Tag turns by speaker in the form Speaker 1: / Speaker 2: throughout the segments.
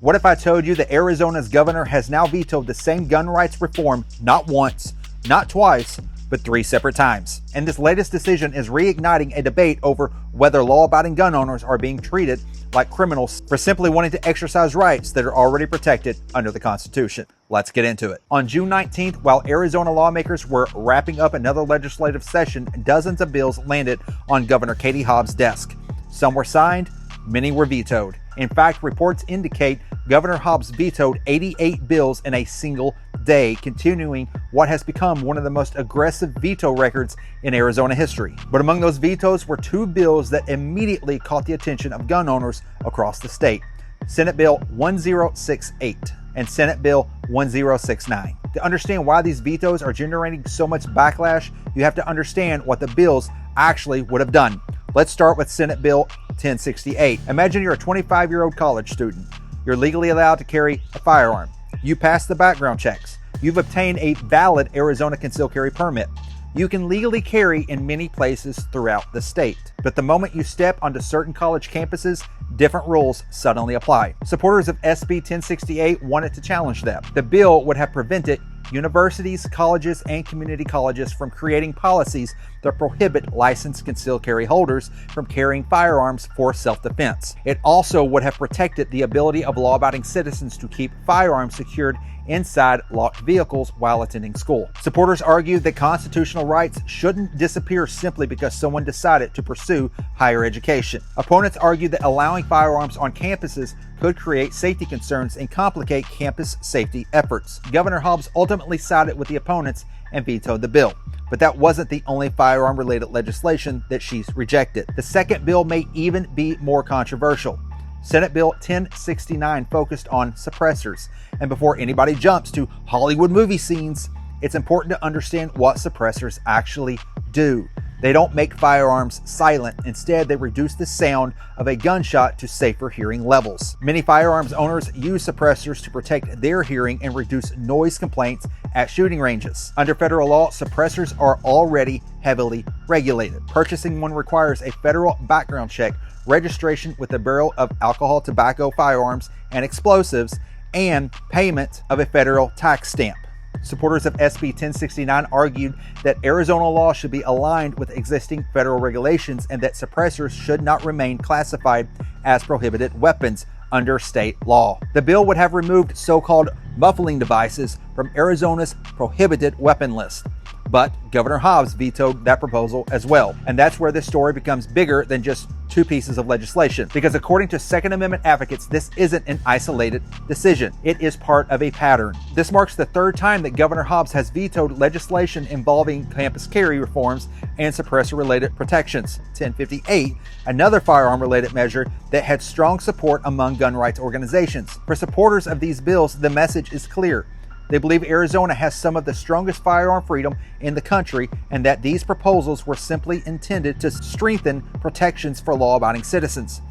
Speaker 1: What if I told you that Arizona's governor has now vetoed the same gun rights reform not once, not twice, but 3 separate times? And this latest decision is reigniting a debate over whether law-abiding gun owners are being treated like criminals for simply wanting to exercise rights that are already protected under the Constitution. Let's get into it. On June 19th, while Arizona lawmakers were wrapping up another legislative session, dozens of bills landed on Governor Katie Hobbs' desk. Some were signed, many were vetoed. In fact, reports indicate Governor Hobbs vetoed 88 bills in a single day, continuing what has become one of the most aggressive veto records in Arizona history. But among those vetoes were 2 bills that immediately caught the attention of gun owners across the state: Senate Bill 1068 and Senate Bill 1069. To understand why these vetoes are generating so much backlash, you have to understand what the bills actually would have done. Let's start with Senate Bill 1068. Imagine you're a 25-year-old college student. You're legally allowed to carry a firearm. You pass the background checks. You've obtained a valid Arizona concealed carry permit. You can legally carry in many places throughout the state. But the moment you step onto certain college campuses, different rules suddenly apply. Supporters of SB 1068 wanted to challenge that. The bill would have prevented universities, colleges, and community colleges from creating policies that prohibit licensed concealed carry holders from carrying firearms for self-defense. It also would have protected the ability of law-abiding citizens to keep firearms secured inside locked vehicles while attending school. Supporters argued that constitutional rights shouldn't disappear simply because someone decided to pursue higher education. Opponents argued that allowing firearms on campuses could create safety concerns and complicate campus safety efforts. Governor Hobbs ultimately sided with the opponents and vetoed the bill. But that wasn't the only firearm-related legislation that she's rejected. The second bill may even be more controversial. Senate Bill 1069 focused on suppressors. And before anybody jumps to Hollywood movie scenes, it's important to understand what suppressors actually do. They don't make firearms silent. Instead, they reduce the sound of a gunshot to safer hearing levels. Many firearms owners use suppressors to protect their hearing and reduce noise complaints at shooting ranges. Under federal law, suppressors are already heavily regulated. Purchasing one requires a federal background check, registration with the Bureau of Alcohol, Tobacco, Firearms, and Explosives, and payment of a federal tax stamp. Supporters of SB 1069 argued that Arizona law should be aligned with existing federal regulations and that suppressors should not remain classified as prohibited weapons under state law. The bill would have removed so-called muffling devices from Arizona's prohibited weapon list. But Governor Hobbs vetoed that proposal as well. And that's where this story becomes bigger than just 2 pieces of legislation. Because according to Second Amendment advocates, this isn't an isolated decision. It is part of a pattern. This marks the 3rd time that Governor Hobbs has vetoed legislation involving campus carry reforms and suppressor-related protections. 1058, another firearm-related measure that had strong support among gun rights organizations. For supporters of these bills, the message is clear. They believe Arizona has some of the strongest firearm freedom in the country and that these proposals were simply intended to strengthen protections for law-abiding citizens.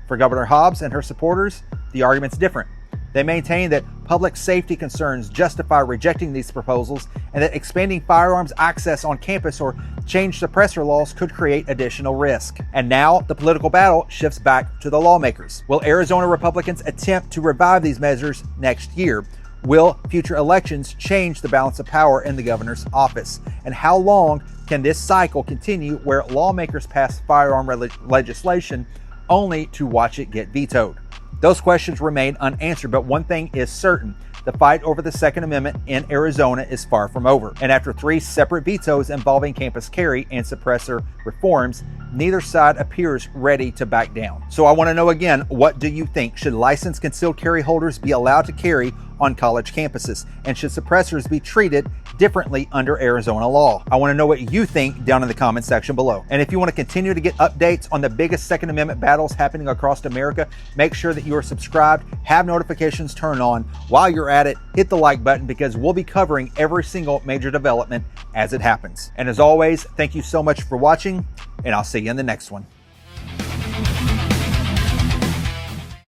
Speaker 1: For Governor Hobbs and her supporters, the argument's different. They maintain that public safety concerns justify rejecting these proposals and that expanding firearms access on campus or change suppressor laws could create additional risk. And now the political battle shifts back to the lawmakers. Will Arizona Republicans attempt to revive these measures next year? Will future elections change the balance of power in the governor's office? And how long can this cycle continue where lawmakers pass firearm legislation only to watch it get vetoed? Those questions remain unanswered, but one thing is certain. The fight over the Second Amendment in Arizona is far from over. And after 3 separate vetoes involving campus carry and suppressor reforms, neither side appears ready to back down. So I want to know again, what do you think? Should licensed concealed carry holders be allowed to carry on college campuses? And should suppressors be treated differently under Arizona law? I want to know what you think down in the comment section below. And if you want to continue to get updates on the biggest Second Amendment battles happening across America, make sure that you are subscribed, have notifications turned on. While you're at it, hit the like button because we'll be covering every single major development as it happens. And as always, thank you so much for watching, and I'll see you in the next one.